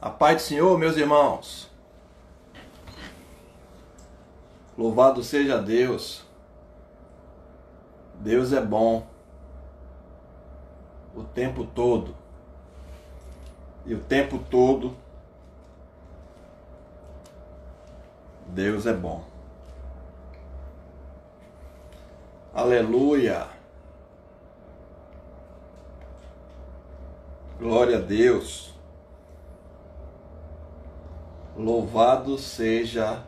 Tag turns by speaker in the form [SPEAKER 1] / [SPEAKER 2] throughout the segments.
[SPEAKER 1] A paz do Senhor, meus irmãos. Louvado seja Deus. Deus é bom o tempo todo. E o tempo todo Deus é bom. Aleluia. Glória a Deus. Louvado seja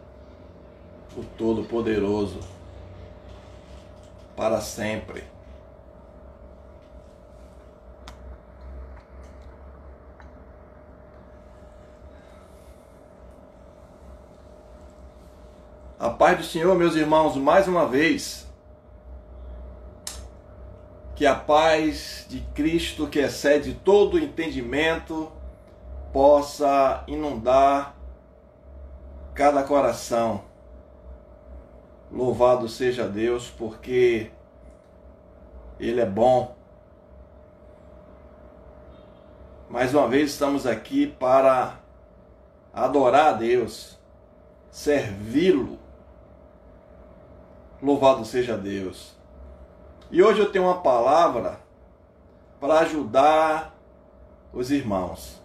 [SPEAKER 1] o Todo-Poderoso para sempre. A paz do Senhor, meus irmãos, mais uma vez. Que a paz de Cristo, que excede todo o entendimento, possa inundar cada coração. Louvado seja Deus, porque Ele é bom. Mais uma vez estamos aqui para adorar a Deus, servi-lo. Louvado seja Deus. E hoje eu tenho uma palavra para ajudar os irmãos.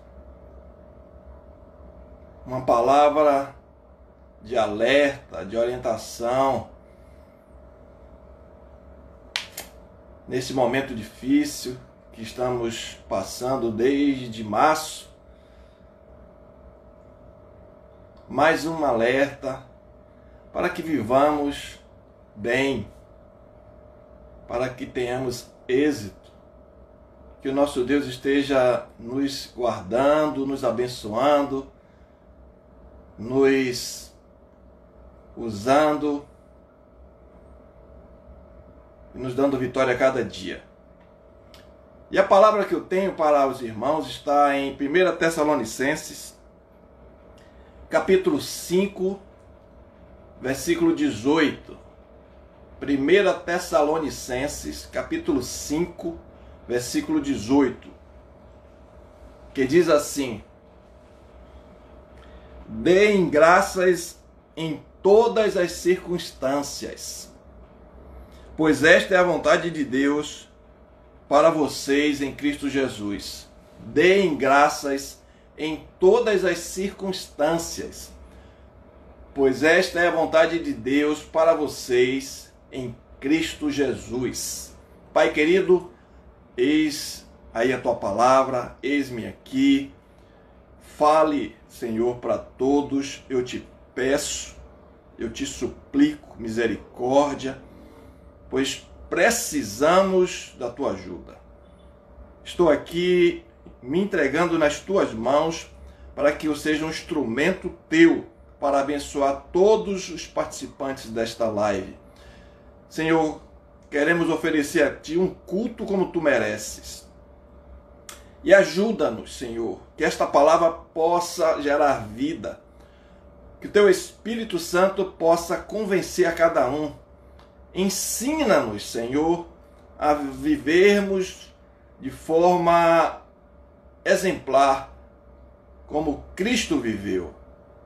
[SPEAKER 1] Uma palavra de alerta, de orientação. Nesse momento difícil que estamos passando desde março. Mais um alerta para que vivamos bem, para que tenhamos êxito, que o nosso Deus esteja nos guardando, nos abençoando, nos usando e nos dando vitória a cada dia. E a palavra que eu tenho para os irmãos está em 1 Tessalonicenses, capítulo 5, versículo 18. 1 Tessalonicenses, capítulo 5, versículo 18, que diz assim: deem graças em todas as circunstâncias, pois esta é a vontade de Deus para vocês em Cristo Jesus. Deem graças em todas as circunstâncias, pois esta é a vontade de Deus para vocês em Cristo Jesus. Pai querido, eis aí a tua palavra, eis-me aqui. Fale, Senhor, para todos. Eu te peço, eu te suplico misericórdia, pois precisamos da tua ajuda. Estou aqui me entregando nas tuas mãos para que eu seja um instrumento teu para abençoar todos os participantes desta live. Senhor, queremos oferecer a Ti um culto como Tu mereces. E ajuda-nos, Senhor, que esta palavra possa gerar vida, que o Teu Espírito Santo possa convencer a cada um. Ensina-nos, Senhor, a vivermos de forma exemplar, como Cristo viveu,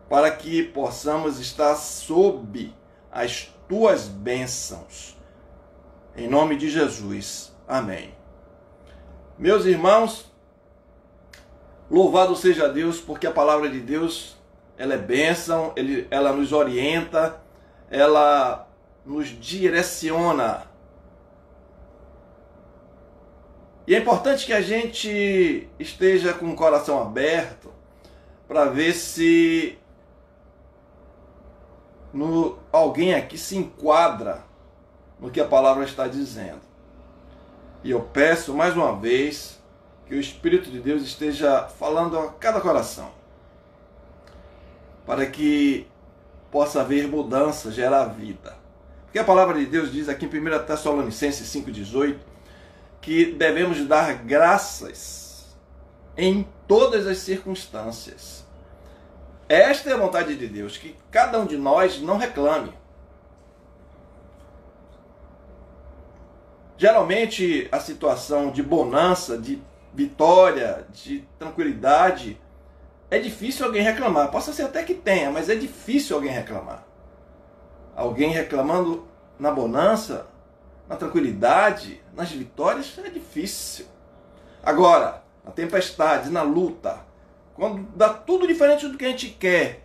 [SPEAKER 1] para que possamos estar sob as Tuas bênçãos. Em nome de Jesus. Amém. Meus irmãos, louvado seja Deus, porque a palavra de Deus, ela é bênção, ela nos orienta, ela nos direciona. E é importante que a gente esteja com o coração aberto para ver se alguém aqui se enquadra no que a palavra está dizendo. E eu peço mais uma vez que o Espírito de Deus esteja falando a cada coração, para que possa haver mudança, gerar vida. Porque a palavra de Deus diz aqui em 1 Tessalonicenses 5,18 que devemos dar graças em todas as circunstâncias. Esta é a vontade de Deus, que cada um de nós não reclame. Geralmente a situação de bonança, de vitória, de tranquilidade, é difícil alguém reclamar. Possa ser até que tenha, mas é difícil alguém reclamar. Alguém reclamando na bonança, na tranquilidade, nas vitórias, é difícil. Agora, na tempestade, na luta, quando dá tudo diferente do que a gente quer,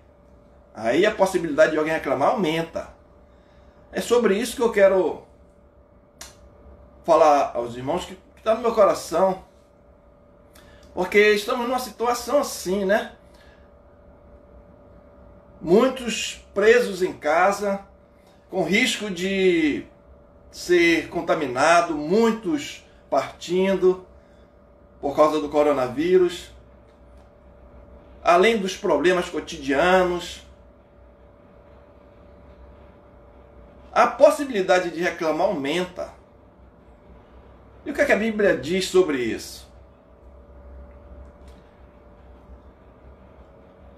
[SPEAKER 1] aí a possibilidade de alguém reclamar aumenta. É sobre isso que eu quero falar aos irmãos, que está no meu coração. Porque estamos numa situação assim, né? Muitos presos em casa, com risco de ser contaminado, muitos partindo por causa do coronavírus, além dos problemas cotidianos. A possibilidade de reclamar aumenta. E o que é que a Bíblia diz sobre isso?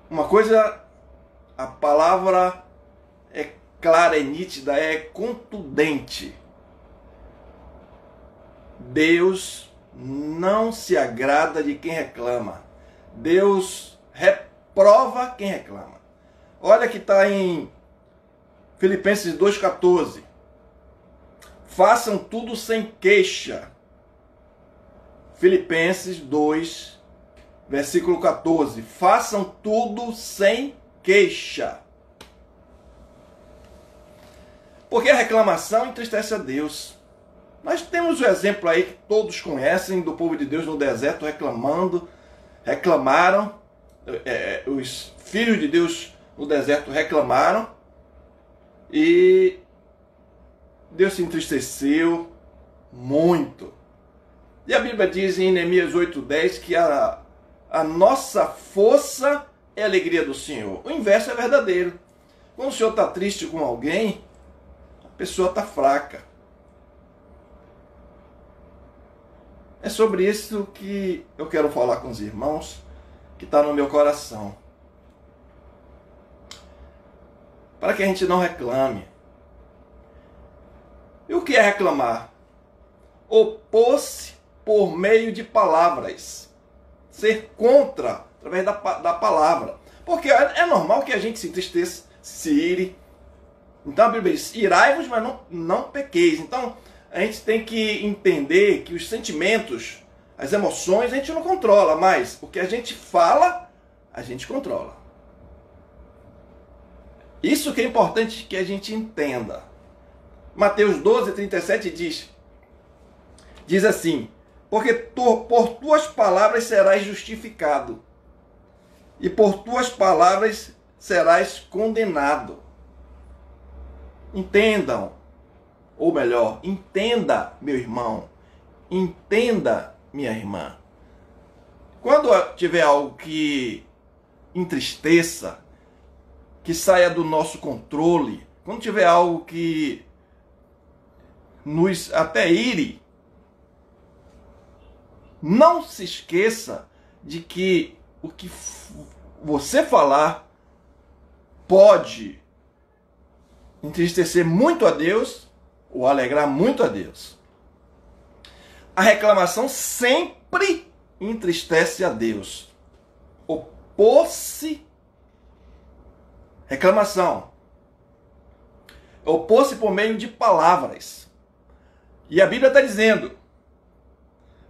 [SPEAKER 1] Uma coisa, a palavra é clara, é nítida, é contundente. Deus não se agrada de quem reclama. Deus reprova quem reclama. Olha que está em Filipenses 2,14. Façam tudo sem queixa. Filipenses 2, versículo 14. Façam tudo sem queixa. Porque a reclamação entristece a Deus. Nós temos o exemplo aí que todos conhecem do povo de Deus no deserto reclamaram. Os filhos de Deus no deserto reclamaram. E Deus se entristeceu muito. E a Bíblia diz em Neemias 8,10 que a nossa força é a alegria do Senhor. O inverso é verdadeiro. Quando o Senhor está triste com alguém, a pessoa está fraca. É sobre isso que eu quero falar com os irmãos, que está no meu coração. Para que a gente não reclame. E o que é reclamar? Opor-se por meio de palavras. Ser contra, através da palavra. Porque é normal que a gente se entristeça, se ire. Então a Bíblia diz, irai-vos, mas não pequeis. Então a gente tem que entender que os sentimentos, as emoções, a gente não controla, mas o que a gente fala, a gente controla. Isso que é importante que a gente entenda. Mateus 12:37 diz assim, porque por tuas palavras serás justificado, e por tuas palavras serás condenado. Entendam, ou melhor, entenda, meu irmão, entenda, minha irmã. Quando tiver algo que entristeça, que saia do nosso controle, quando tiver algo que nos até ire, não se esqueça de que o que você falar pode entristecer muito a Deus ou alegrar muito a Deus. A reclamação sempre entristece a Deus. Opor-se, reclamação, opor-se por meio de palavras. E a Bíblia está dizendo,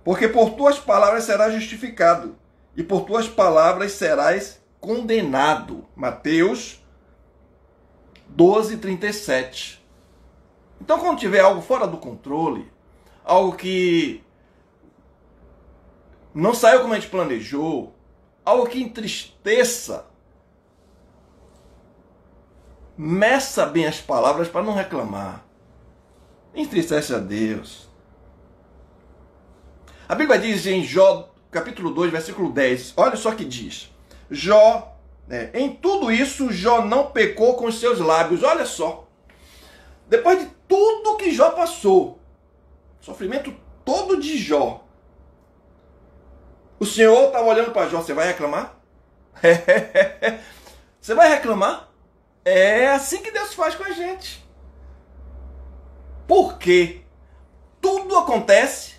[SPEAKER 1] porque por tuas palavras serás justificado, e por tuas palavras serás condenado. Mateus 12:37. Então, quando tiver algo fora do controle, algo que não saiu como a gente planejou, algo que entristeça, meça bem as palavras para não reclamar. Entristece a Deus. A Bíblia diz em Jó, capítulo 2, versículo 10, olha só que diz. Jó, em tudo isso, Jó não pecou com os seus lábios. Olha só. Depois de tudo que Jó passou, sofrimento todo de Jó, o Senhor estava olhando para Jó. Você vai reclamar? Você vai reclamar? É assim que Deus faz com a gente. Por quê? Tudo acontece.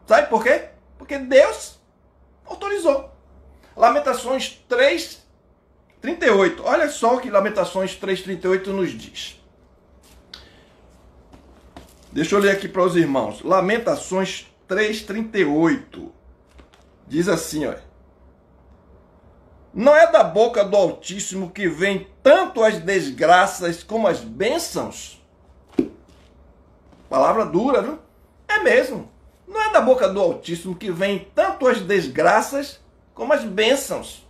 [SPEAKER 1] Sabe por quê? Porque Deus autorizou. Lamentações 3:38. Olha só o que Lamentações 3:38 nos diz. Deixa eu ler aqui para os irmãos. Lamentações 3:38. Diz assim, olha. Não é da boca do Altíssimo que vem tanto as desgraças como as bênçãos? Palavra dura, viu? É mesmo. Não é da boca do Altíssimo que vem tanto as desgraças como as bênçãos.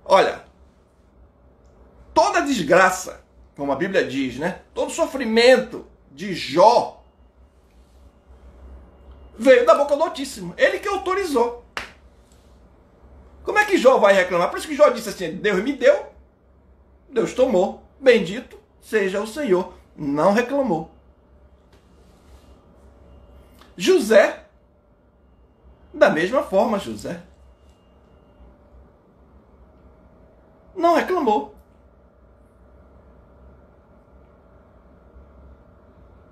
[SPEAKER 1] Olha, toda desgraça, como a Bíblia diz, né? Todo sofrimento de Jó veio da boca do Altíssimo. Ele que autorizou. Como é que Jó vai reclamar? Por isso que Jó disse assim, Deus me deu, Deus tomou, bendito seja o Senhor. Não reclamou. José, da mesma forma, José não reclamou.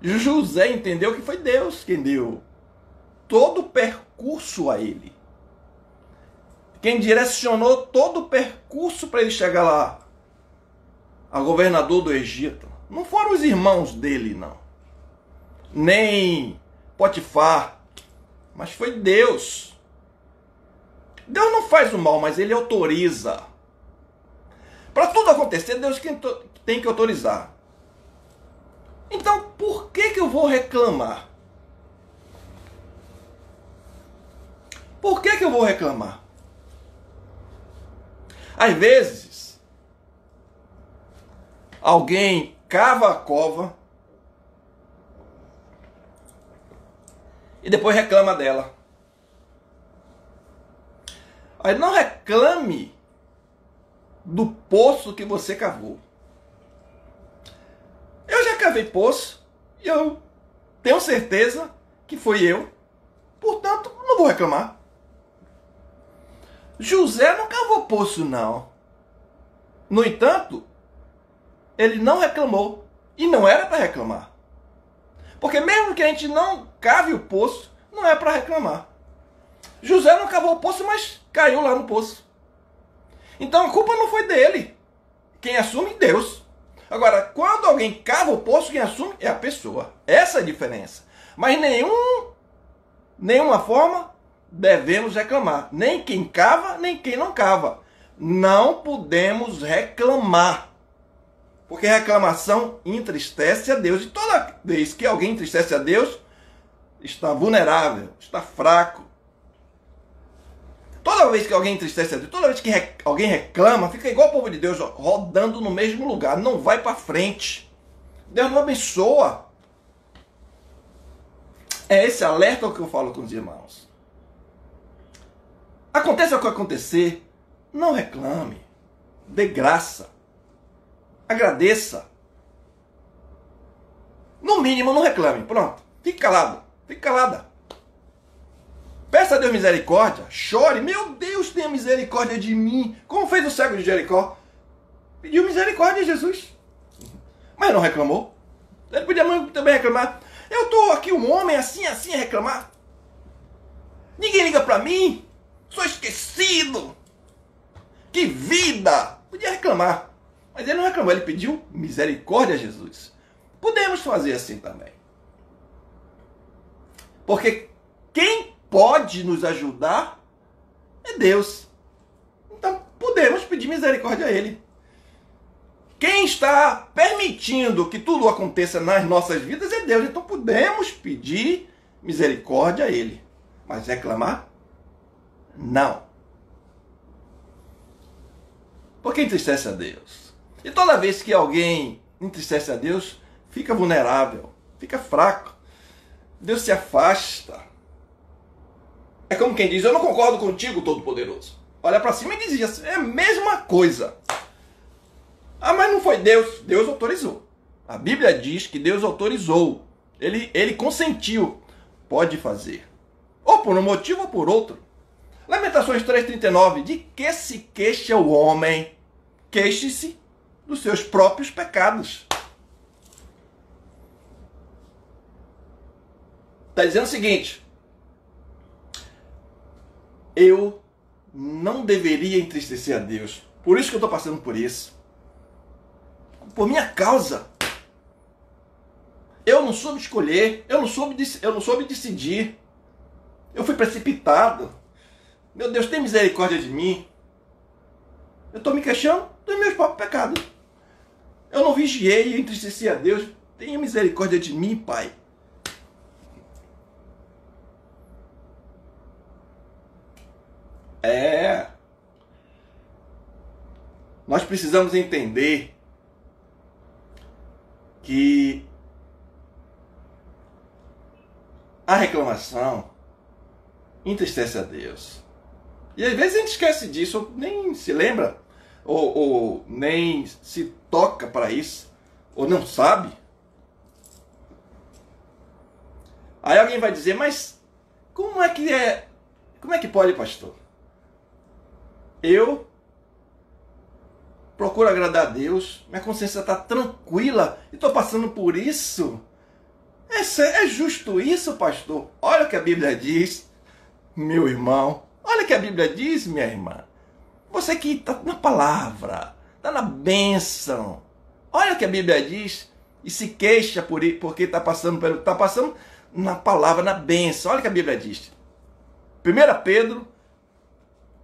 [SPEAKER 1] José entendeu que foi Deus quem deu todo o percurso a ele. Quem direcionou todo o percurso para ele chegar lá, a governador do Egito. Não foram os irmãos dele, não. Nem Potifar. Mas foi Deus. Deus não faz o mal, mas ele autoriza. Para tudo acontecer, Deus tem que autorizar. Então, por que eu vou reclamar? Por que eu vou reclamar? Às vezes, alguém cava a cova e depois reclama dela. Aí não reclame do poço que você cavou. Eu já cavei poço e eu tenho certeza que foi eu. Portanto, não vou reclamar. José não cavou poço, não. No entanto, ele não reclamou. E não era para reclamar. Porque mesmo que a gente não cave o poço, não é para reclamar. José não cavou o poço, mas caiu lá no poço. Então a culpa não foi dele. Quem assume, Deus. Agora, quando alguém cava o poço, quem assume é a pessoa. Essa é a diferença. Mas nenhuma forma devemos reclamar. Nem quem cava, nem quem não cava. Não podemos reclamar. Porque reclamação entristece a Deus. E toda vez que alguém entristece a Deus, está vulnerável, está fraco. Toda vez que alguém entristece a Deus, toda vez que alguém reclama, fica igual o povo de Deus, ó, rodando no mesmo lugar, não vai para frente. Deus não abençoa. É esse alerta que eu falo com os irmãos. Aconteça o que acontecer, não reclame. Dê graça. Agradeça. No mínimo, não reclame. Pronto. Fique calado. Fique calada. Peça a Deus misericórdia. Chore. Meu Deus, tenha misericórdia de mim. Como fez o cego de Jericó. Pediu misericórdia a Jesus. Mas não reclamou. Ele podia também reclamar. Eu estou aqui um homem assim a reclamar. Ninguém liga para mim. Sou esquecido. Que vida. Podia reclamar. Mas ele não reclamou. Ele pediu misericórdia a Jesus. Podemos fazer assim também. Porque quem pode nos ajudar é Deus. Então podemos pedir misericórdia a Ele. Quem está permitindo que tudo aconteça nas nossas vidas é Deus. Então podemos pedir misericórdia a Ele. Mas reclamar? Não. Porque entristece a Deus. E toda vez que alguém entristece a Deus, fica vulnerável, fica fraco. Deus se afasta. É como quem diz, eu não concordo contigo, Todo-Poderoso. Olha para cima e dizia assim, é a mesma coisa. Ah, mas não foi Deus. Deus autorizou. A Bíblia diz que Deus autorizou. Ele consentiu. Pode fazer. Ou por um motivo ou por outro. Lamentações 3,39. De que se queixa o homem? Queixe-se dos seus próprios pecados. Está dizendo o seguinte. eu não deveria entristecer a Deus. Por isso que eu estou passando por isso. Por minha causa. Eu não soube escolher, eu não soube decidir. Eu fui precipitado. Meu Deus, tem misericórdia de mim. Eu estou me queixando dos meus próprios pecados. Eu não vigiei e entristeci a Deus. Tenha misericórdia de mim, Pai. Nós precisamos entender que a reclamação entristece a Deus. E às vezes a gente esquece disso, ou nem se lembra, ou nem se toca para isso, ou não sabe. Aí alguém vai dizer, mas como é que pode, pastor? Eu procuro agradar a Deus, minha consciência está tranquila e estou passando por isso. É justo isso, pastor? Olha o que a Bíblia diz, meu irmão. Olha o que a Bíblia diz, minha irmã. Você que está na palavra, está na bênção. Olha o que a Bíblia diz e se queixa porque está passando na palavra, na bênção. Olha o que a Bíblia diz. 1 Pedro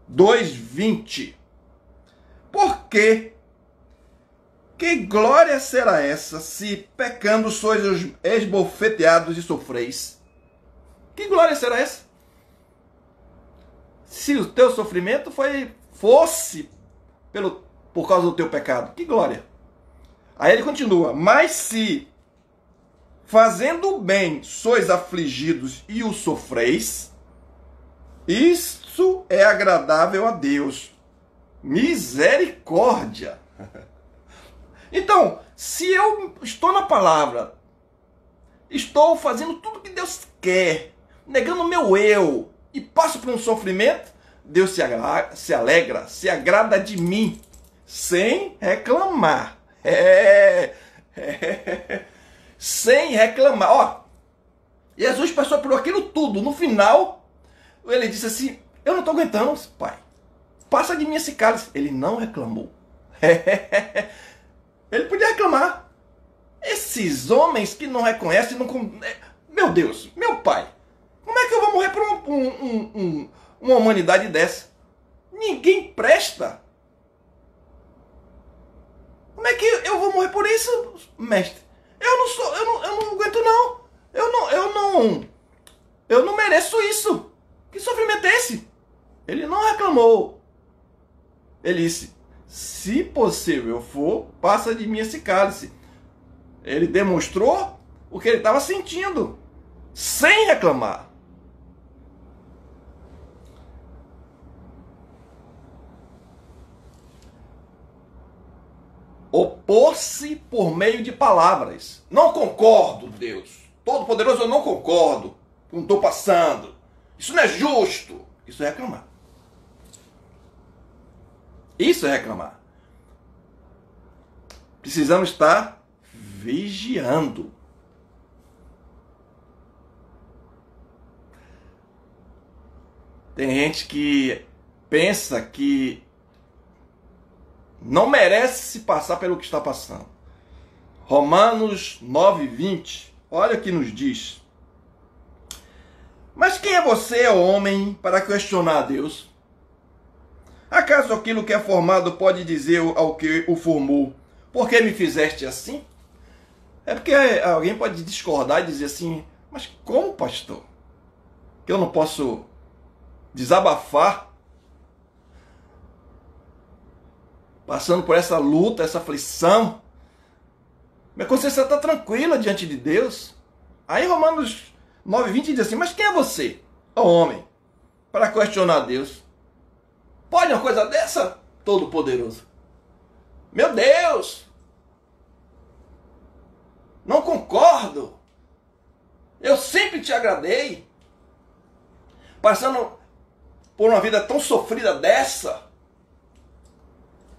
[SPEAKER 1] 2:20. Porque que glória será essa, se pecando sois esbofeteados e sofreis? Que glória será essa? Se o teu sofrimento fosse por causa do teu pecado, que glória! Aí ele continua, mas se fazendo o bem sois afligidos e o sofreis, isso é agradável a Deus. Misericórdia! Então, se eu estou na palavra, estou fazendo tudo que Deus quer, negando o meu eu, e passo por um sofrimento, Deus se alegra, se agrada de mim, sem reclamar. Sem reclamar. Ó, Jesus passou por aquilo tudo. No final, ele disse assim, eu não estou aguentando, Pai. Passa de mim esse cálice. Ele não reclamou. Ele podia reclamar. Esses homens que não reconhecem, meu Deus, meu Pai, como é que eu vou morrer por uma humanidade dessa? Ninguém presta. Como é que eu vou morrer por isso, mestre? Eu não aguento não. Eu não mereço isso. Que sofrimento é esse? Ele não reclamou. Ele disse, se possível for, passa de mim esse cálice. Ele demonstrou o que ele estava sentindo, sem reclamar. Opor-se por meio de palavras. Não concordo, Deus. Todo-Poderoso, eu não concordo. Não estou passando. Isso não é justo. Isso é reclamar. Isso é reclamar. Precisamos estar vigiando. Tem gente que pensa que não merece se passar pelo que está passando. Romanos 9:20, olha o que nos diz. Mas quem é você, homem, para questionar a Deus? Acaso aquilo que é formado pode dizer ao que o formou, por que me fizeste assim? É porque alguém pode discordar e dizer assim, mas como, pastor? Que eu não posso desabafar passando por essa luta, essa aflição. Minha consciência está tranquila diante de Deus. Aí Romanos 9:20 diz assim, mas quem é você, ó homem, para questionar Deus? Pode uma coisa dessa, Todo-Poderoso? Meu Deus! Não concordo. Eu sempre te agradei. Passando por uma vida tão sofrida dessa.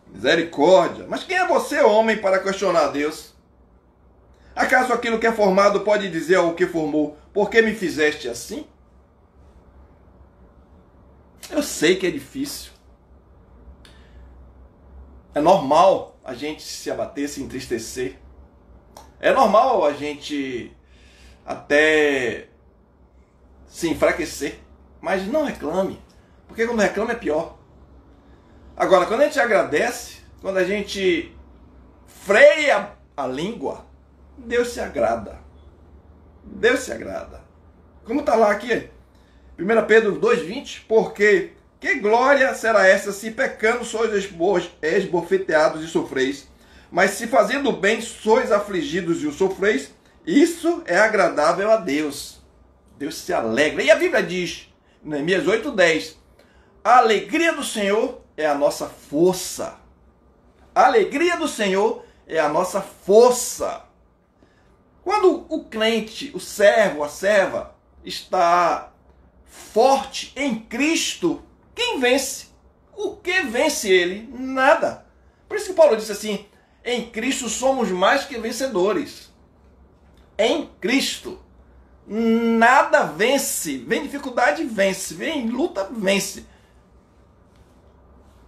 [SPEAKER 1] Misericórdia. Mas quem é você, homem, para questionar a Deus? Acaso aquilo que é formado pode dizer ao que formou, por que me fizeste assim? Eu sei que é difícil. É normal a gente se abater, se entristecer. É normal a gente até se enfraquecer. Mas não reclame. Porque quando reclama é pior. Agora, quando a gente agradece, quando a gente freia a língua, Deus se agrada. Deus se agrada. Como está lá aqui? 1 Pedro 2,20. Porque que glória será essa se pecando sois esbofeteados e sofreis, mas se fazendo bem sois afligidos e o sofreis, isso é agradável a Deus. Deus se alegra. E a Bíblia diz, Neemias 8,10, a alegria do Senhor é a nossa força. A alegria do Senhor é a nossa força. Quando o crente, o servo, a serva, está forte em Cristo, quem vence? O que vence ele? Nada. Por isso que Paulo disse assim, em Cristo somos mais que vencedores. Em Cristo. Nada vence. Vem dificuldade, vence. Vem luta, vence.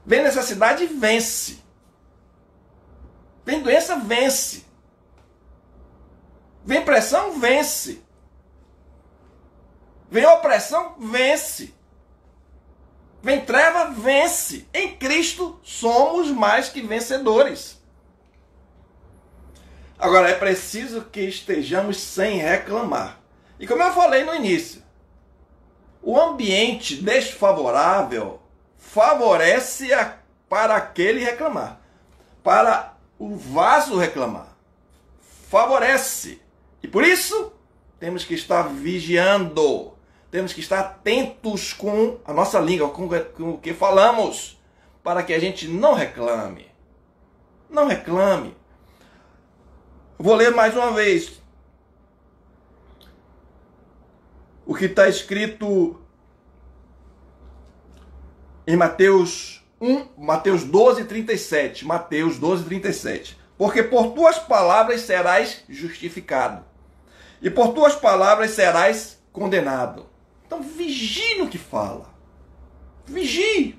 [SPEAKER 1] Vem necessidade, vence. Vem doença, vence. Vem pressão, vence. Vem opressão, vence. Vem treva, vence. Em Cristo somos mais que vencedores. Agora é preciso que estejamos sem reclamar. E como eu falei no início, o ambiente desfavorável favorece para aquele reclamar, para o vaso reclamar. Favorece. E por isso temos que estar vigiando. Temos que estar atentos com a nossa língua, com o que falamos, para que a gente não reclame. Não reclame. Vou ler mais uma vez o que está escrito em Mateus 12:37. Mateus 12:37. Porque por tuas palavras serás justificado, e por tuas palavras serás condenado. Então vigie no que fala. Vigie.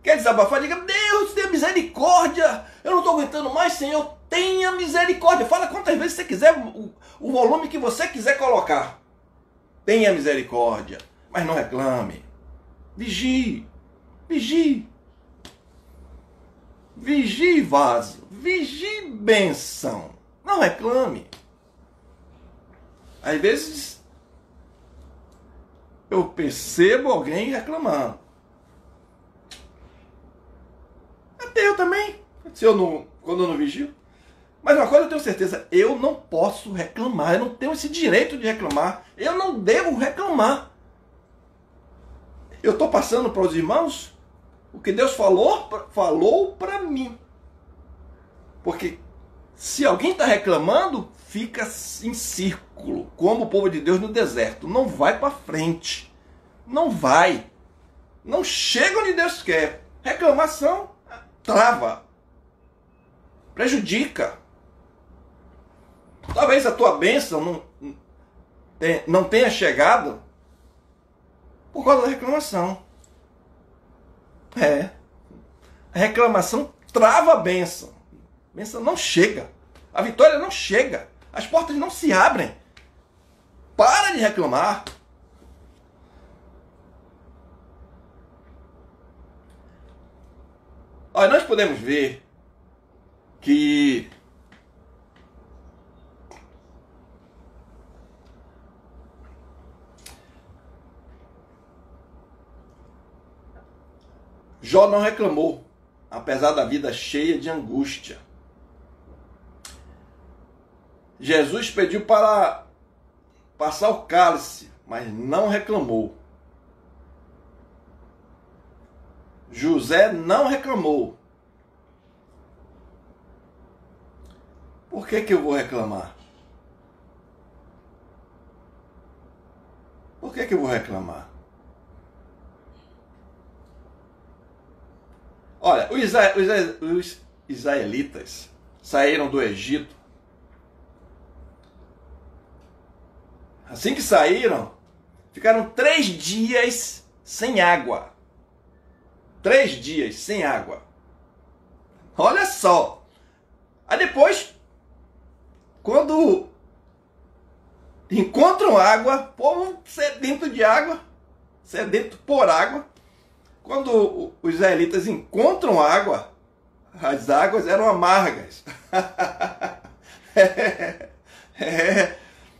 [SPEAKER 1] Quer desabafar? Diga, Deus, tenha misericórdia. Eu não estou aguentando mais, Senhor. Tenha misericórdia. Fala quantas vezes você quiser, o volume que você quiser colocar. Tenha misericórdia. Mas não reclame. Vigie. Vigie. Vigie vaso. Vigie bênção. Não reclame. Às vezes eu percebo alguém reclamando. Até eu também. Quando eu não vigio. Mas uma coisa eu tenho certeza, eu não posso reclamar. Eu não tenho esse direito de reclamar. Eu não devo reclamar. Eu estou passando para os irmãos o que Deus falou para mim. Porque se alguém está reclamando, fica em círculo, como o povo de Deus no deserto. Não vai para frente. Não vai. Não chega onde Deus quer. Reclamação trava. Prejudica. Talvez a tua bênção não tenha chegado por causa da reclamação. A reclamação trava a bênção. A bênção não chega. A vitória não chega. As portas não se abrem. Para de reclamar. Olha, nós podemos ver que Jó não reclamou, apesar da vida cheia de angústia. Jesus pediu para passar o cálice, mas não reclamou. José não reclamou. Por que eu vou reclamar? Por que eu vou reclamar? Olha, os israelitas saíram do Egito. Assim que saíram, ficaram 3 dias sem água. 3 dias sem água. Olha só. Aí depois, quando encontram água, povo sedento de água, sedento por água. Quando os israelitas encontram água, as águas eram amargas.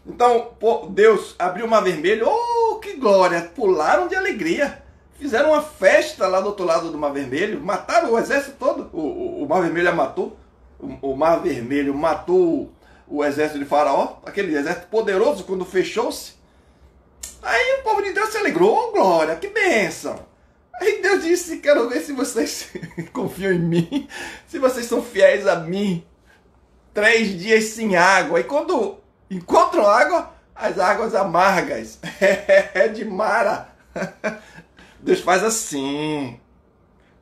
[SPEAKER 1] Então, Deus abriu o Mar Vermelho. Oh, que glória! Pularam de alegria. Fizeram uma festa lá do outro lado do Mar Vermelho. Mataram o exército todo. O Mar Vermelho a matou. O Mar Vermelho matou o exército de Faraó. Aquele exército poderoso quando fechou-se. Aí o povo de Deus se alegrou. Oh, glória! Que bênção! Aí Deus disse, quero ver se vocês confiam em mim. Se vocês são fiéis a mim. 3 dias sem água. E quando encontram água, as águas amargas. É de Mara. Deus faz assim.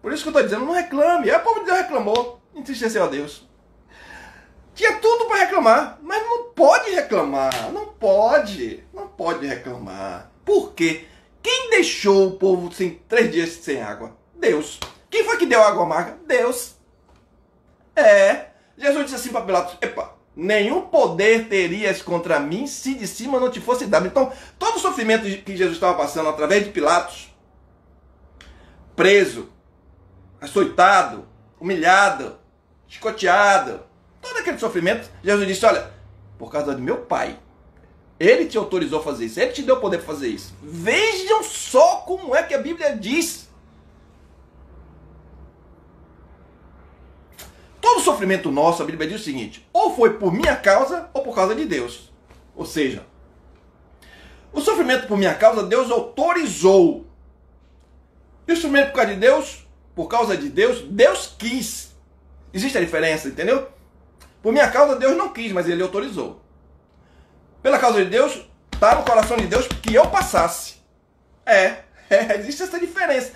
[SPEAKER 1] Por isso que eu estou dizendo, não reclame. Aí o povo de Deus reclamou. Entristeceu a Deus. Tinha tudo para reclamar. Mas não pode reclamar. Não pode. Não pode reclamar. Por quê? Quem deixou o povo 3 dias sem água? Deus. Quem foi que deu água amarga? Deus. Jesus disse assim para Pilatos, epa, nenhum poder terias contra mim se de cima não te fosse dado. Então, todo o sofrimento que Jesus estava passando através de Pilatos, preso, açoitado, humilhado, chicoteado, todo aquele sofrimento, Jesus disse, olha, por causa de meu Pai, Ele te autorizou a fazer isso, Ele te deu o poder para fazer isso. Vejam só como é que a Bíblia diz. Todo sofrimento nosso, a Bíblia diz o seguinte, ou foi por minha causa ou por causa de Deus. Ou seja, o sofrimento por minha causa, Deus autorizou. E o sofrimento por causa de Deus, Deus quis. Existe a diferença, entendeu? Por minha causa, Deus não quis, mas Ele autorizou. Pela causa de Deus, está no coração de Deus que eu passasse. Existe essa diferença.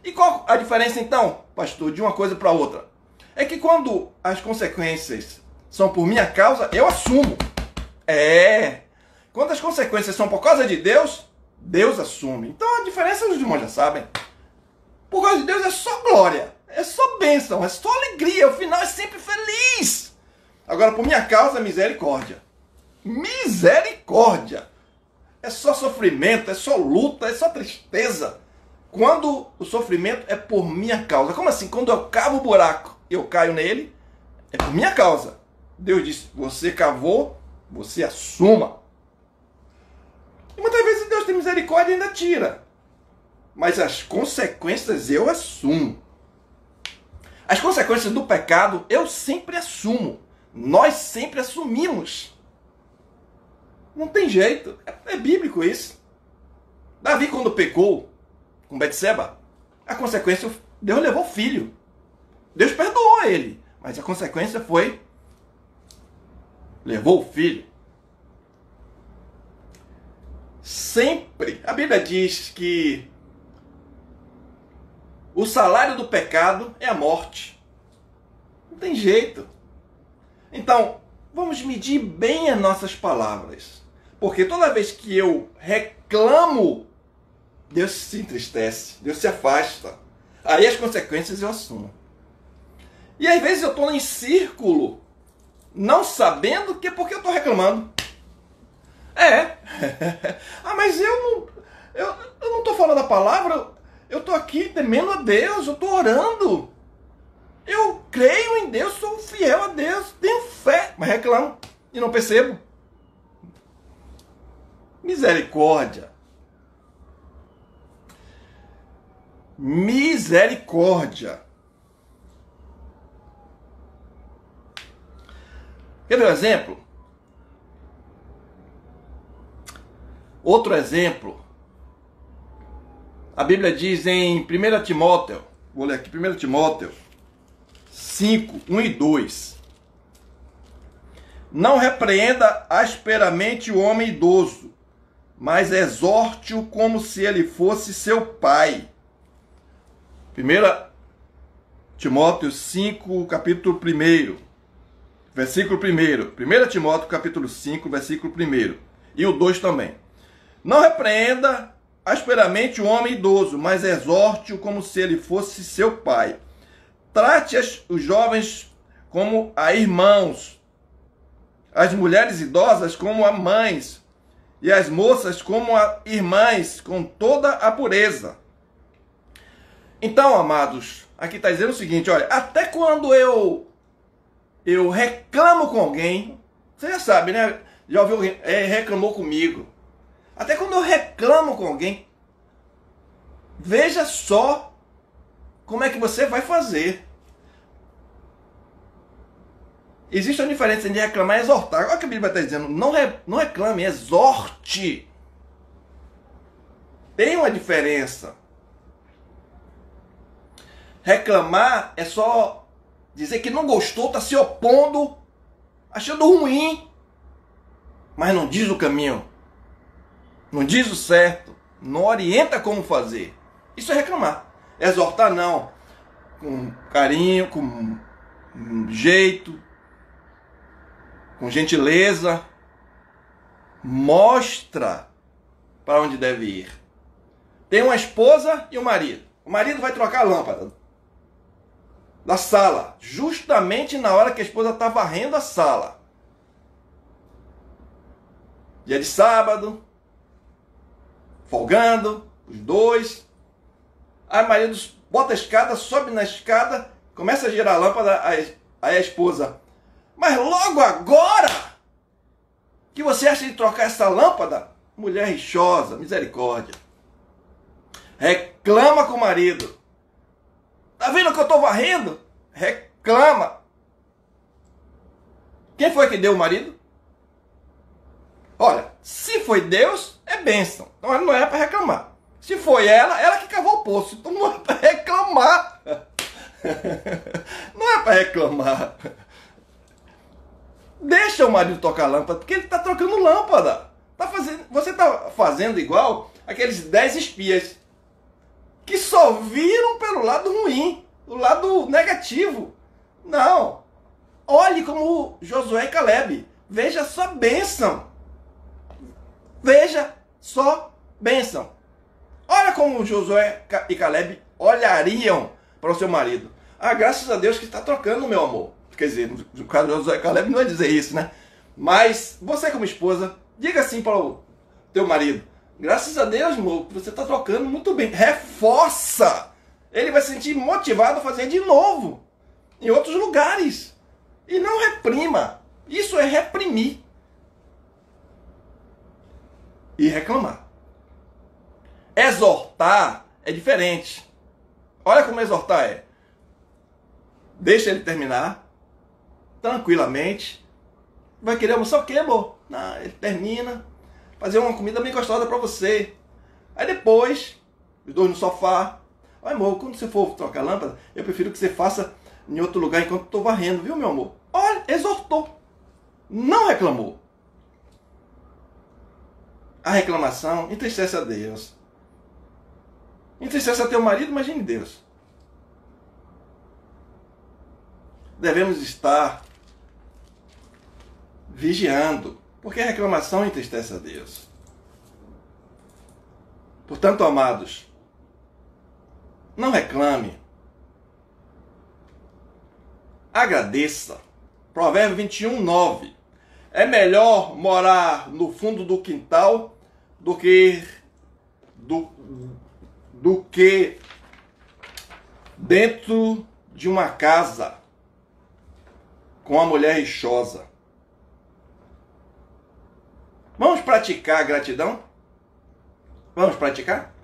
[SPEAKER 1] E qual a diferença então, pastor, de uma coisa para outra? É que quando as consequências são por minha causa, eu assumo. Quando as consequências são por causa de Deus, Deus assume. Então a diferença os irmãos já sabem. Por causa de Deus é só glória, é só bênção, é só alegria. O final é sempre feliz. Agora por minha causa, misericórdia. Misericórdia. É só sofrimento, é só luta, é só tristeza. Quando o sofrimento é por minha causa. Como assim? Quando eu cavo o buraco e eu caio nele, é por minha causa. Deus disse, você cavou, você assuma. E muitas vezes Deus tem misericórdia e ainda tira. Mas as consequências eu assumo. As consequências do pecado eu sempre assumo. Nós sempre assumimos. Não tem jeito. É bíblico isso. Davi, quando pecou com Betseba, a consequência, Deus levou o filho. Deus perdoou ele. Mas a consequência foi, levou o filho. Sempre. A Bíblia diz que o salário do pecado é a morte. Não tem jeito. Então, vamos medir bem as nossas palavras. Porque toda vez que eu reclamo, Deus se entristece, Deus se afasta. Aí as consequências eu assumo. E às vezes eu estou em círculo, não sabendo que é porque eu estou reclamando. Mas eu não estou falando a palavra, eu estou aqui temendo a Deus, eu estou orando. Eu creio em Deus, sou fiel a Deus, tenho fé, mas reclamo e não percebo. Misericórdia. Misericórdia. Quer ver um exemplo? Outro exemplo. A Bíblia diz em 1 Timóteo, vou ler aqui, 1 Timóteo 5, 1 e 2. Não repreenda asperamente o homem idoso, mas exorte-o como se ele fosse seu pai. 1 Timóteo 5, capítulo 1, versículo 1. 1 Timóteo, capítulo 5, versículo 1. E o 2 também. Não repreenda asperamente o homem idoso, mas exorte-o como se ele fosse seu pai. Trate os jovens como a irmãos, as mulheres idosas como a mães, e as moças como a irmãs, com toda a pureza. Então, amados, aqui está dizendo o seguinte, olha, até quando eu reclamo com alguém, você já sabe, né? Já ouviu alguém, reclamou comigo. Até quando eu reclamo com alguém, veja só como é que você vai fazer. Existe uma diferença entre reclamar e exortar. Olha o que a Bíblia está dizendo. Não reclame, exorte. Tem uma diferença. Reclamar é só dizer que não gostou, está se opondo, achando ruim, mas não diz o caminho, não diz o certo, não orienta como fazer. Isso é reclamar. Exortar não, com carinho, com jeito, com gentileza, mostra para onde deve ir. Tem uma esposa e um marido. O marido vai trocar a lâmpada da sala, justamente na hora que a esposa está varrendo a sala. Dia de sábado, folgando, os dois. Aí o marido bota a escada, sobe na escada, começa a girar a lâmpada, aí a esposa: mas logo agora que você acha de trocar essa lâmpada? Mulher rixosa, misericórdia. Reclama com o marido. Tá vendo que eu tô varrendo? Reclama. Quem foi que deu o marido? Olha, se foi Deus, é bênção. Então não é para reclamar. Se foi ela que cavou o poço. Então não é para reclamar. Não é para reclamar. Deixa o marido tocar lâmpada, porque ele está trocando lâmpada. Você está fazendo igual aqueles 10 espias que só viram pelo lado ruim, o lado negativo. Não. Olhe como Josué e Caleb. Veja só bênção. Veja só bênção. Olha como Josué e Caleb olhariam para o seu marido. Ah, graças a Deus que está trocando, meu amor. Quer dizer, no caso de Josué e Caleb não é dizer isso, né? Mas você como esposa, diga assim para o teu marido: graças a Deus, amor, você está trocando muito bem. Reforça. Ele vai se sentir motivado a fazer de novo, em outros lugares. E não reprima. Isso é reprimir. E reclamar. Exortar é diferente. Olha como exortar é. Deixa ele terminar, tranquilamente. Vai querer almoçar o quê, amor? Não, ele termina, fazer uma comida bem gostosa para você. Aí depois, os dois no sofá. Ai, amor, quando você for trocar a lâmpada, eu prefiro que você faça em outro lugar enquanto eu estou varrendo, viu, meu amor? Olha, exortou. Não reclamou. A reclamação entristece a Deus. Entristece a teu marido, imagine Deus. Devemos estar vigiando, porque a reclamação entristece a Deus. Portanto, amados, não reclame. Agradeça. Provérbio 21, 9. É melhor morar no fundo do quintal do que dentro de uma casa com a mulher rixosa. Vamos praticar a gratidão? Vamos praticar?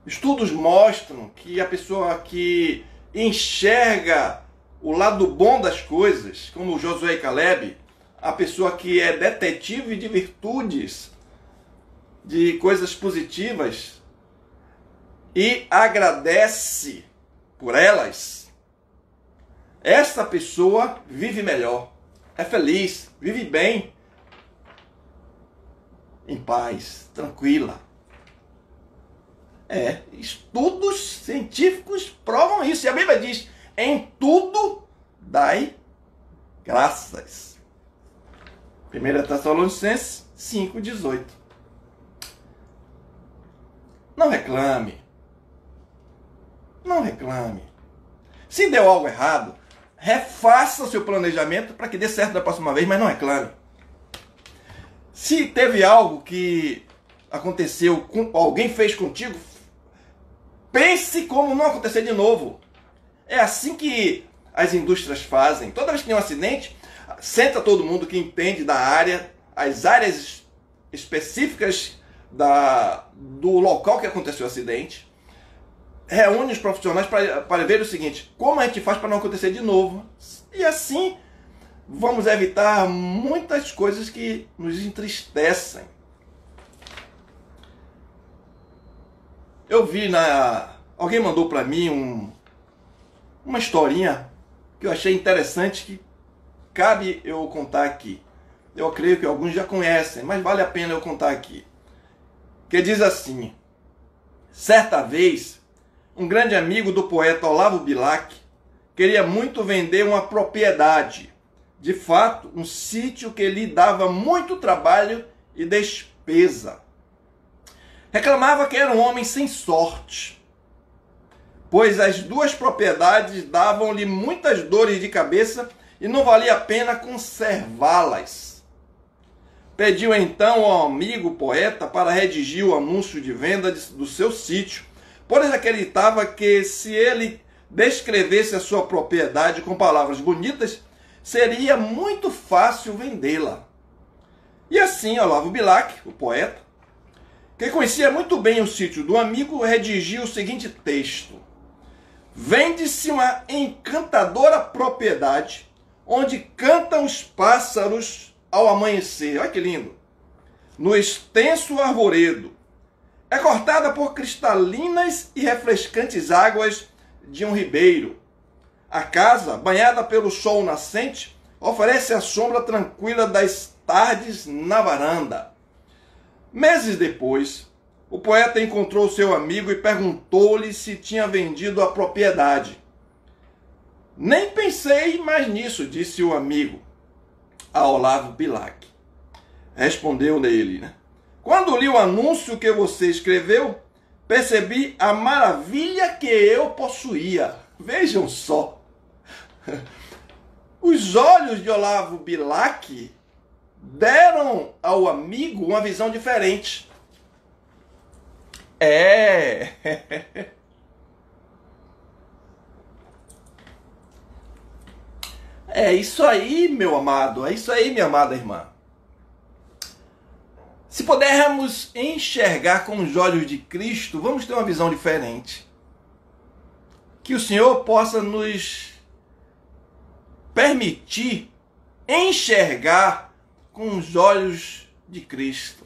[SPEAKER 1] Estudos mostram que a pessoa que enxerga o lado bom das coisas, como Josué e Caleb, a pessoa que é detetive de virtudes, de coisas positivas, e agradece por elas, essa pessoa vive melhor, é feliz, vive bem, em paz, tranquila. Estudos científicos provam isso. E a Bíblia diz: em tudo dai graças. 1 Tessalonicenses 5,18. reclame. Não reclame. Se deu algo errado, refaça o seu planejamento para que dê certo da próxima vez, mas não reclame. Se teve algo que aconteceu, alguém fez contigo, pense como não acontecer de novo. É assim que as indústrias fazem. Toda vez que tem um acidente, senta todo mundo que entende da área, as áreas específicas do local que aconteceu o acidente, reúne os profissionais para ver o seguinte: como a gente faz para não acontecer de novo? E assim vamos evitar muitas coisas que nos entristecem. Eu vi alguém mandou para mim uma historinha que eu achei interessante, que cabe eu contar aqui. Eu creio que alguns já conhecem, mas vale a pena eu contar aqui. Que diz assim: certa vez, um grande amigo do poeta Olavo Bilac queria muito vender uma propriedade, de fato, um sítio que lhe dava muito trabalho e despesa. Reclamava que era um homem sem sorte, pois as duas propriedades davam-lhe muitas dores de cabeça e não valia a pena conservá-las. Pediu então ao amigo poeta para redigir o anúncio de venda do seu sítio, pois acreditava que se ele descrevesse a sua propriedade com palavras bonitas, seria muito fácil vendê-la. E assim Olavo Bilac, o poeta, que conhecia muito bem o sítio do amigo, redigiu o seguinte texto: vende-se uma encantadora propriedade onde cantam os pássaros ao amanhecer. Olha que lindo! No extenso arvoredo. É cortada por cristalinas e refrescantes águas de um ribeiro. A casa, banhada pelo sol nascente, oferece a sombra tranquila das tardes na varanda. Meses depois, o poeta encontrou seu amigo e perguntou-lhe se tinha vendido a propriedade. Nem pensei mais nisso, disse o amigo a Olavo Bilac. Respondeu-lhe ele, quando li o anúncio que você escreveu, percebi a maravilha que eu possuía. Vejam só. Os olhos de Olavo Bilac deram ao amigo uma visão diferente. É isso aí, meu amado. É isso aí, minha amada irmã. Se pudermos enxergar com os olhos de Cristo, vamos ter uma visão diferente. Que o Senhor possa nos permitir enxergar com os olhos de Cristo.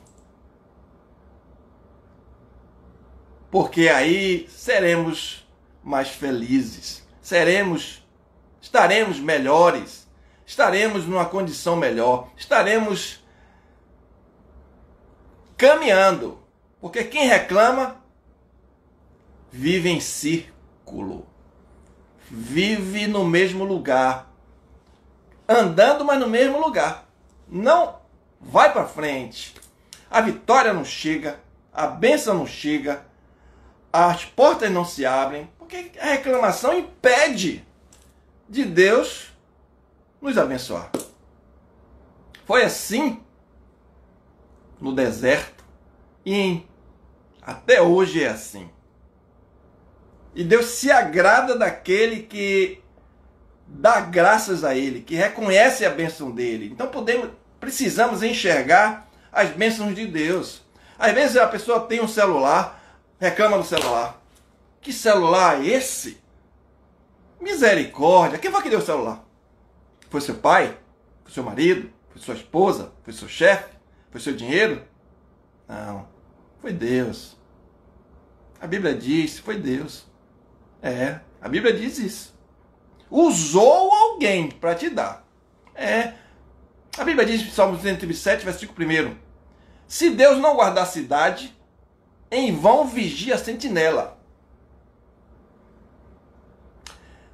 [SPEAKER 1] Porque aí seremos mais felizes, estaremos melhores, estaremos numa condição melhor, estaremos caminhando. Porque quem reclama vive em círculo, vive no mesmo lugar, andando, mas no mesmo lugar. Não vai para frente. A vitória não chega, a bênção não chega, as portas não se abrem, porque a reclamação impede de Deus nos abençoar. Foi assim no deserto e até hoje é assim. E Deus se agrada daquele que dá graças a Ele, que reconhece a bênção dele. Então precisamos enxergar as bênçãos de Deus. Às vezes a pessoa tem um celular, reclama do celular. Que celular é esse? Misericórdia. Quem foi que deu o celular? Foi seu pai? Foi seu marido? Foi sua esposa? Foi seu chefe? Foi seu dinheiro? Não. Foi Deus. A Bíblia diz, foi Deus. A Bíblia diz isso. Usou alguém para te dar. A Bíblia diz em Salmo 127, versículo 1. Se Deus não guardar a cidade, em vão vigia a sentinela.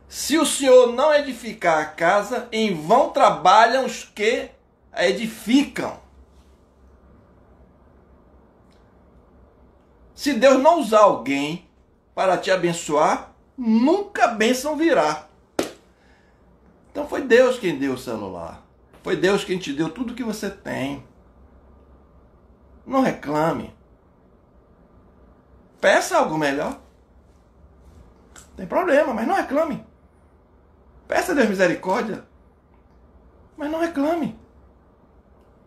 [SPEAKER 1] Se o Senhor não edificar a casa, em vão trabalham os que a edificam. Se Deus não usar alguém para te abençoar, nunca a bênção virá. Então foi Deus quem deu o celular. Foi Deus quem te deu tudo que você tem. Não reclame. Peça algo melhor. Não tem problema, mas não reclame. Peça a Deus misericórdia, mas não reclame.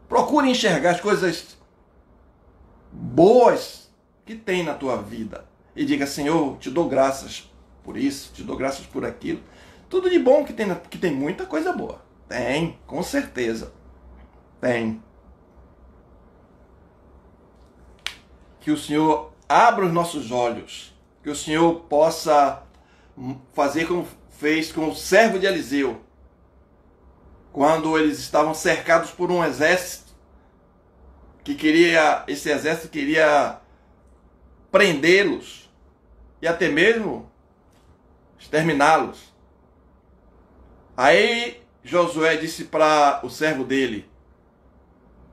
[SPEAKER 1] Procure enxergar as coisas boas que tem na tua vida. E diga, Senhor, te dou graças por isso, te dou graças por aquilo. Tudo de bom que tem muita coisa boa. Tem, com certeza. Tem. Que o Senhor abra os nossos olhos. Que o Senhor possa fazer como fez com o servo de Eliseu. Quando eles estavam cercados por um exército. Esse exército queria prendê-los. E até mesmo exterminá-los. Aí Josué disse para o servo dele,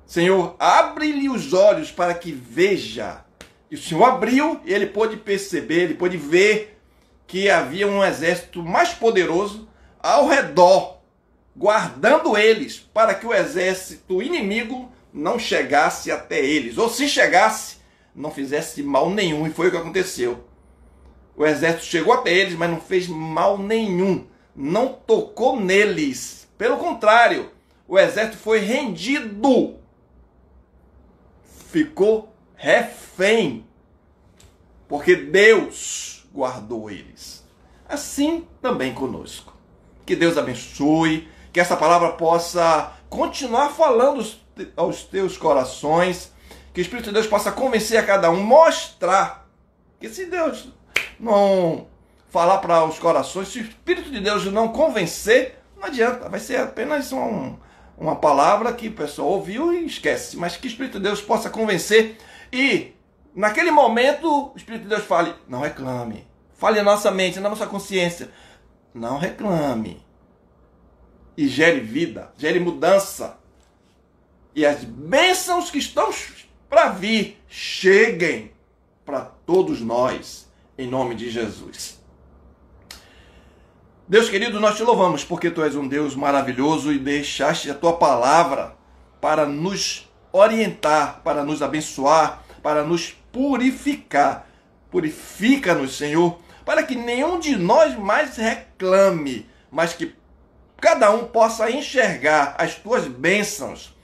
[SPEAKER 1] Senhor, abre-lhe os olhos para que veja. E o Senhor abriu e ele pôde perceber, ele pôde ver que havia um exército mais poderoso ao redor, guardando eles para que o exército inimigo não chegasse até eles. Ou se chegasse, não fizesse mal nenhum. E foi o que aconteceu. O exército chegou até eles, mas não fez mal nenhum. Não tocou neles. Pelo contrário, o exército foi rendido. Ficou refém. Porque Deus guardou eles. Assim também conosco. Que Deus abençoe. Que essa palavra possa continuar falando aos teus corações. Que o Espírito de Deus possa convencer a cada um. Mostrar que se Deus não falar para os corações, se o Espírito de Deus não convencer, não adianta, vai ser apenas uma palavra que o pessoal ouviu e esquece, mas que o Espírito de Deus possa convencer e naquele momento o Espírito de Deus fale, não reclame, fale na nossa mente, na nossa consciência, não reclame e gere vida, gere mudança e as bênçãos que estão para vir cheguem para todos nós. Em nome de Jesus. Deus querido, nós te louvamos porque Tu és um Deus maravilhoso e deixaste a Tua palavra para nos orientar, para nos abençoar, para nos purificar. Purifica-nos, Senhor, para que nenhum de nós mais reclame, mas que cada um possa enxergar as Tuas bênçãos.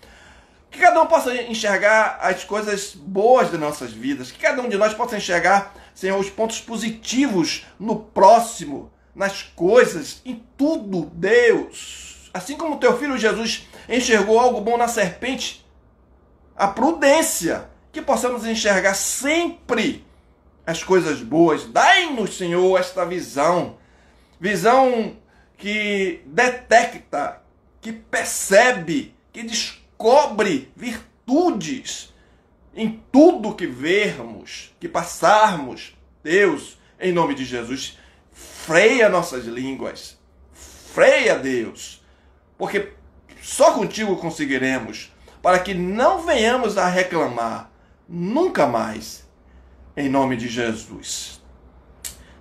[SPEAKER 1] Que cada um possa enxergar as coisas boas das nossas vidas. Que cada um de nós possa enxergar, Senhor, os pontos positivos no próximo, nas coisas, em tudo, Deus. Assim como Teu Filho Jesus enxergou algo bom na serpente, a prudência, que possamos enxergar sempre as coisas boas. Dai-nos, Senhor, esta visão. Visão que detecta, que percebe, que descobre virtudes em tudo que vermos, que passarmos. Deus, em nome de Jesus, freia nossas línguas. Freia, Deus. Porque só contigo conseguiremos. Para que não venhamos a reclamar. Nunca mais. Em nome de Jesus.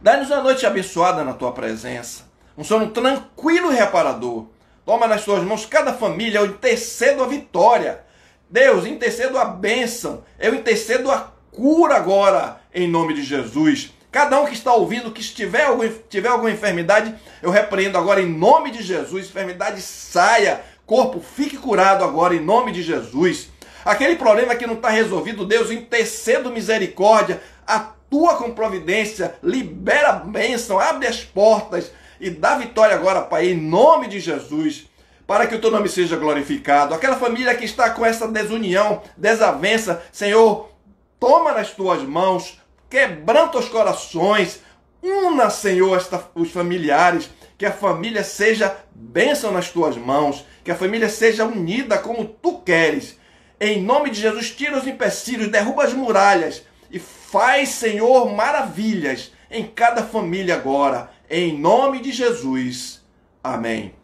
[SPEAKER 1] Dá-nos uma noite abençoada na Tua presença. Um sono tranquilo e reparador. Toma nas Tuas mãos cada família. Eu intercedo a vitória. Deus, intercedo a bênção. Eu intercedo a cura agora, em nome de Jesus. Cada um que está ouvindo, que tiver alguma enfermidade, eu repreendo agora em nome de Jesus. Enfermidade saia, corpo fique curado agora em nome de Jesus. Aquele problema que não está resolvido, Deus, intercedo misericórdia, atua com providência, libera a bênção, abre as portas e dá vitória agora, Pai, em nome de Jesus. Para que o Teu nome seja glorificado. Aquela família que está com essa desunião, desavença, Senhor, toma nas Tuas mãos, quebranta os corações, una, Senhor, os familiares, que a família seja bênção nas Tuas mãos, que a família seja unida como Tu queres. Em nome de Jesus, tira os empecilhos, derruba as muralhas e faz, Senhor, maravilhas em cada família agora. Em nome de Jesus. Amém.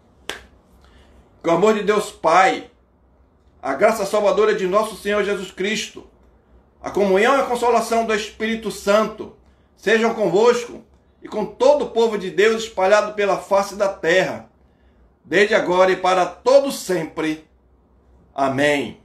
[SPEAKER 1] Que o amor de Deus Pai, a graça salvadora de nosso Senhor Jesus Cristo A comunhão e a consolação do Espírito Santo sejam convosco e com todo o povo de Deus espalhado pela face da terra, desde agora e para todo sempre. Amém.